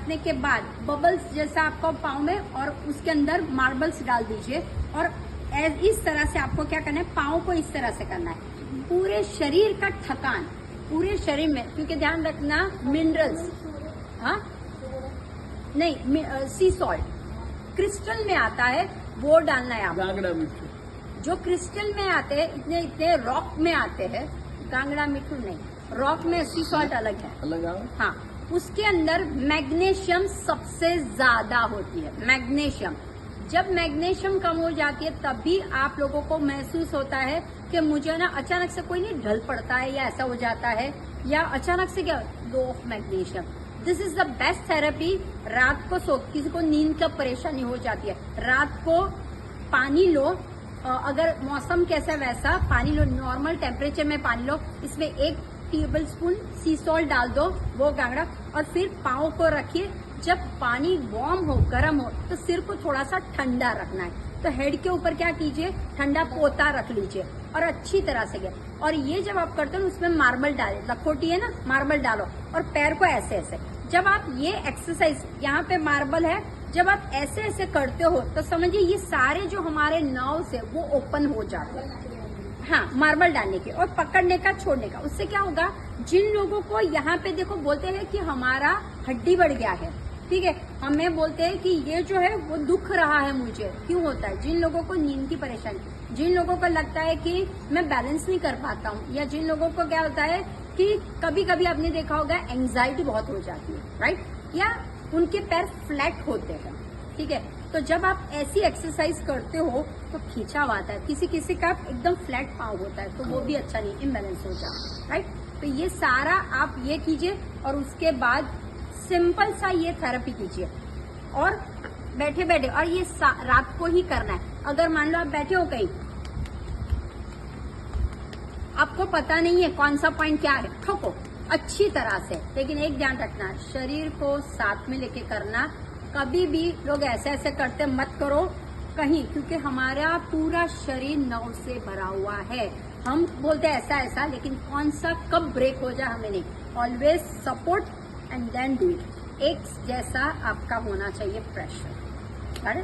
करने के बाद बबल्स जैसा आपको पाँव में, और उसके अंदर मार्बल्स डाल दीजिए। और इस तरह से आपको क्या करना है, पाँव को इस तरह से करना है। पूरे शरीर का थकान पूरे शरीर में, क्योंकि ध्यान रखना मिनरल्स, हाँ नहीं, सी सॉल्ट क्रिस्टल में आता है, वो डालना है आपको। जो क्रिस्टल में आते हैं, इतने इतने रॉक में आते हैं, गांगड़ा मिट्टू नहीं, रॉक में सी सॉल्ट अलग है। हाँ, उसके अंदर मैग्नीशियम सबसे ज्यादा होती है। मैग्नीशियम, जब मैग्नीशियम कम हो जाती है तभी आप लोगों को महसूस होता है कि मुझे ना अचानक से कोई नहीं ढल पड़ता है, या ऐसा हो जाता है, या अचानक से क्या, low of magnesium. This is the best therapy. रात को सो, किसी को नींद का परेशानी हो जाती है, रात को पानी लो, अगर मौसम कैसा वैसा पानी लो, नॉर्मल टेम्परेचर में पानी लो, इसमें 1 टेबल स्पून सी सॉल्ट डाल दो, वो गांगड़ा, और फिर पाँव को रखिए। जब पानी वार्म हो, गर्म हो, तो सिर को थोड़ा सा ठंडा रखना है। तो हेड के ऊपर क्या कीजिए, ठंडा पोता रख लीजिए और अच्छी तरह से गए। और ये जब आप करते हो उसमें मार्बल डाले, लखोटी है ना, मार्बल डालो और पैर को ऐसे ऐसे। जब आप ये एक्सरसाइज, यहाँ पे मार्बल है, जब आप ऐसे ऐसे करते हो तो समझिए ये सारे जो हमारे नर्व्स है वो ओपन हो जाते हैं। हाँ, मार्बल डालने के और पकड़ने का, छोड़ने का। उससे क्या होगा, जिन लोगों को यहाँ पे देखो बोलते हैं कि हमारा हड्डी बढ़ गया है, ठीक है, हमें बोलते हैं कि ये जो है वो दुख रहा है मुझे, क्यों होता है, जिन लोगों को नींद की परेशानी, जिन लोगों को लगता है कि मैं बैलेंस नहीं कर पाता हूँ, या जिन लोगों को क्या होता है कि कभी कभी आपने देखा होगा एंजाइटी बहुत हो जाती है, राइट, या उनके पैर फ्लैट होते हैं, ठीक है। तो जब आप ऐसी एक्सरसाइज करते हो तो खींचाव आता है, किसी किसी का एकदम फ्लैट पाँव होता है, तो वो भी अच्छा नहीं, इम्बैलेंस हो जाता है, राइट। तो ये सारा आप ये कीजिए और उसके बाद सिंपल सा ये थेरेपी कीजिए और बैठे बैठे, और ये रात को ही करना है। अगर मान लो आप बैठे हो कहीं, आपको पता नहीं है कौन सा पॉइंट क्या है, ठोको अच्छी तरह से, लेकिन एक ध्यान रखना, शरीर को साथ में लेके करना। कभी भी लोग ऐसे ऐसे करते मत करो कहीं, क्योंकि हमारा पूरा शरीर नर्व से भरा हुआ है। हम बोलते हैं ऐसा ऐसा, लेकिन कौन सा कब ब्रेक हो जाए हमें नहीं। Always support and then do it. एक जैसा आपका होना चाहिए प्रेशर,